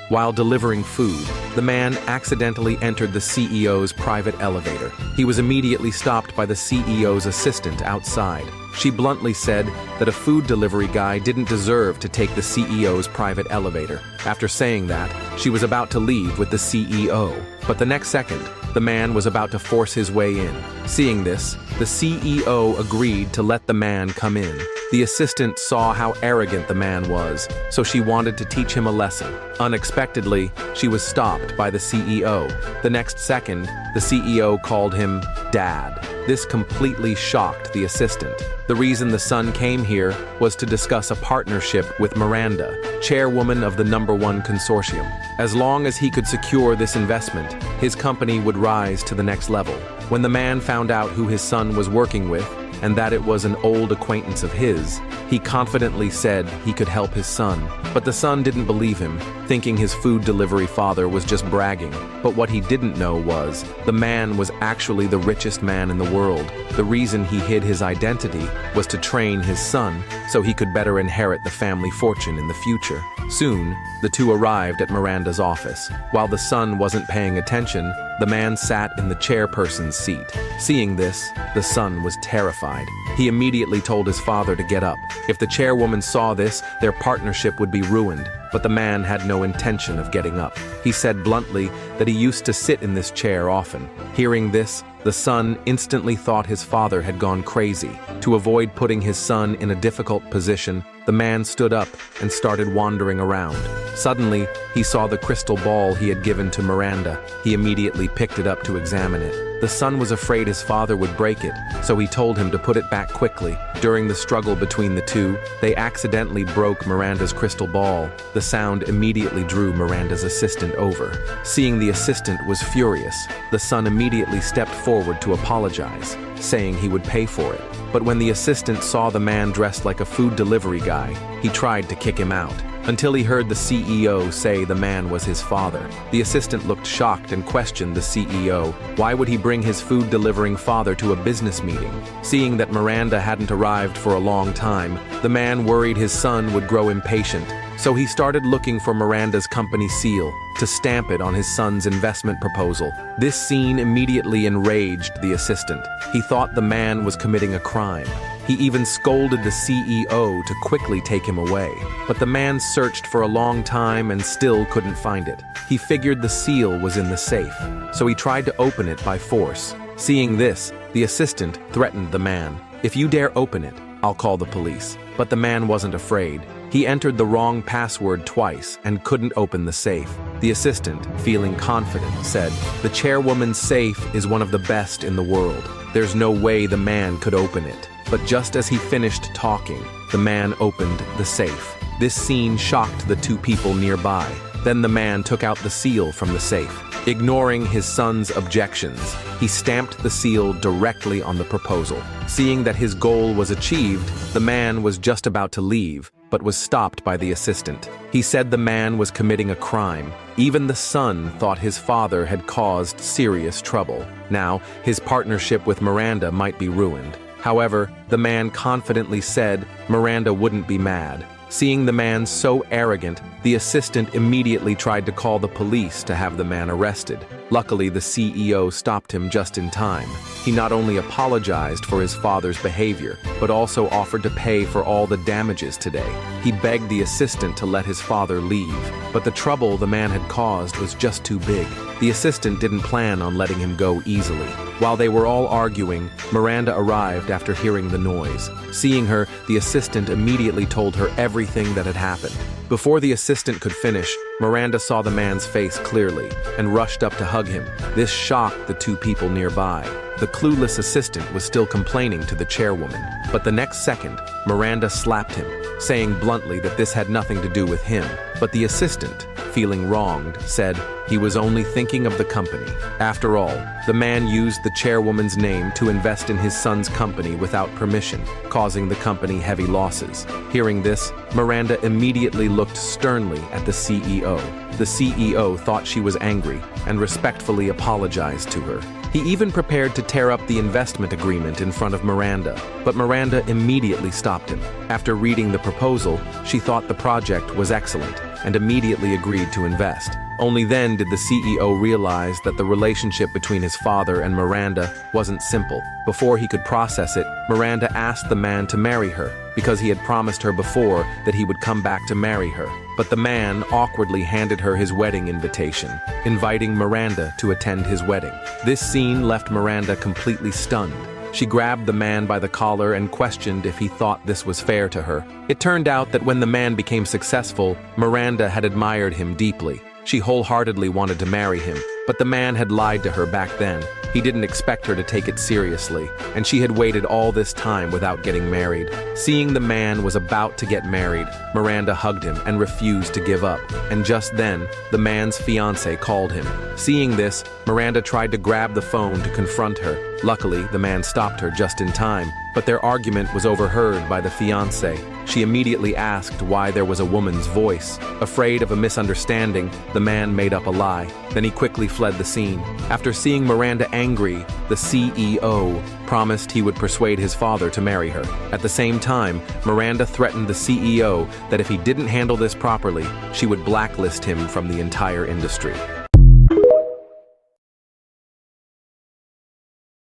While delivering food, the man accidentally entered the CEO's private elevator. He was immediately stopped by the CEO's assistant outside. She bluntly said that a food delivery guy didn't deserve to take the CEO's private elevator. After saying that, she was about to leave with the CEO. But the next second, the man was about to force his way in. Seeing this, the CEO agreed to let the man come in. The assistant saw how arrogant the man was, so she wanted to teach him a lesson. Unexpectedly, she was stopped by the CEO. The next second, the CEO called him Dad. This completely shocked the assistant. The reason the son came here was to discuss a partnership with Miranda, chairwoman of the #1 consortium. As long as he could secure this investment, his company would rise to the next level. When the man found out who his son was working with, and that it was an old acquaintance of his, he confidently said he could help his son. But the son didn't believe him, thinking his food delivery father was just bragging. But what he didn't know was, the man was actually the richest man in the world. The reason he hid his identity was to train his son so he could better inherit the family fortune in the future. Soon, the two arrived at Miranda's office. While the son wasn't paying attention, the man sat in the chairperson's seat. Seeing this, the son was terrified. He immediately told his father to get up. If the chairwoman saw this, their partnership would be ruined. But the man had no intention of getting up. He said bluntly that he used to sit in this chair often. Hearing this, the son instantly thought his father had gone crazy. To avoid putting his son in a difficult position, the man stood up and started wandering around. Suddenly, he saw the crystal ball he had given to Miranda. He immediately picked it up to examine it. The son was afraid his father would break it, so he told him to put it back quickly. During the struggle between the two, they accidentally broke Miranda's crystal ball. The sound immediately drew Miranda's assistant over. Seeing the assistant was furious, the son immediately stepped forward to apologize, saying he would pay for it. But when the assistant saw the man dressed like a food delivery guy, he tried to kick him out, until he heard the CEO say the man was his father. The assistant looked shocked and questioned the CEO. Why would he bring his food-delivering father to a business meeting? Seeing that Miranda hadn't arrived for a long time, the man worried his son would grow impatient. So he started looking for Miranda's company seal to stamp it on his son's investment proposal. This scene immediately enraged the assistant. He thought the man was committing a crime. He even scolded the CEO to quickly take him away. But the man searched for a long time and still couldn't find it. He figured the seal was in the safe, so he tried to open it by force. Seeing this, the assistant threatened the man. "If you dare open it, I'll call the police." But the man wasn't afraid. He entered the wrong password twice and couldn't open the safe. The assistant, feeling confident, said, "The chairwoman's safe is one of the best in the world. There's no way the man could open it." But just as he finished talking, the man opened the safe. This scene shocked the two people nearby. Then the man took out the seal from the safe. Ignoring his son's objections, he stamped the seal directly on the proposal. Seeing that his goal was achieved, the man was just about to leave, but was stopped by the assistant. He said the man was committing a crime. Even the son thought his father had caused serious trouble. Now, his partnership with Miranda might be ruined. However, the man confidently said Miranda wouldn't be mad. Seeing the man so arrogant, the assistant immediately tried to call the police to have the man arrested. Luckily, the CEO stopped him just in time. He not only apologized for his father's behavior, but also offered to pay for all the damages today. He begged the assistant to let his father leave, but the trouble the man had caused was just too big. The assistant didn't plan on letting him go easily. While they were all arguing, Miranda arrived after hearing the noise. Seeing her, the assistant immediately told her everything that had happened. Before the assistant could finish, Miranda saw the man's face clearly and rushed up to hug him. This shocked the two people nearby. The clueless assistant was still complaining to the chairwoman, but the next second, Miranda slapped him, saying bluntly that this had nothing to do with him. But the assistant, feeling wronged, said he was only thinking of the company. After all, the man used the chairwoman's name to invest in his son's company without permission, causing the company heavy losses. Hearing this, Miranda immediately looked sternly at the CEO. The CEO thought she was angry and respectfully apologized to her. He even prepared to tear up the investment agreement in front of Miranda, but Miranda immediately stopped him. After reading the proposal, she thought the project was excellent. and immediately agreed to invest. Only then did the CEO realize that the relationship between his father and Miranda wasn't simple. Before he could process it, Miranda asked the man to marry her, because he had promised her before that he would come back to marry her. But the man awkwardly handed her his wedding invitation, inviting Miranda to attend his wedding. This scene left Miranda completely stunned. She grabbed the man by the collar and questioned if he thought this was fair to her. It turned out that when the man became successful, Miranda had admired him deeply. She wholeheartedly wanted to marry him, but the man had lied to her back then. He didn't expect her to take it seriously, and she had waited all this time without getting married. Seeing the man was about to get married, Miranda hugged him and refused to give up. And just then, the man's fiancé called him. Seeing this, Miranda tried to grab the phone to confront her. Luckily, the man stopped her just in time, but their argument was overheard by the fiancé. She immediately asked why there was a woman's voice. Afraid of a misunderstanding, the man made up a lie. Then he quickly fled the scene. After seeing Miranda angry, the CEO promised he would persuade his father to marry her. At the same time, Miranda threatened the CEO that if he didn't handle this properly, she would blacklist him from the entire industry.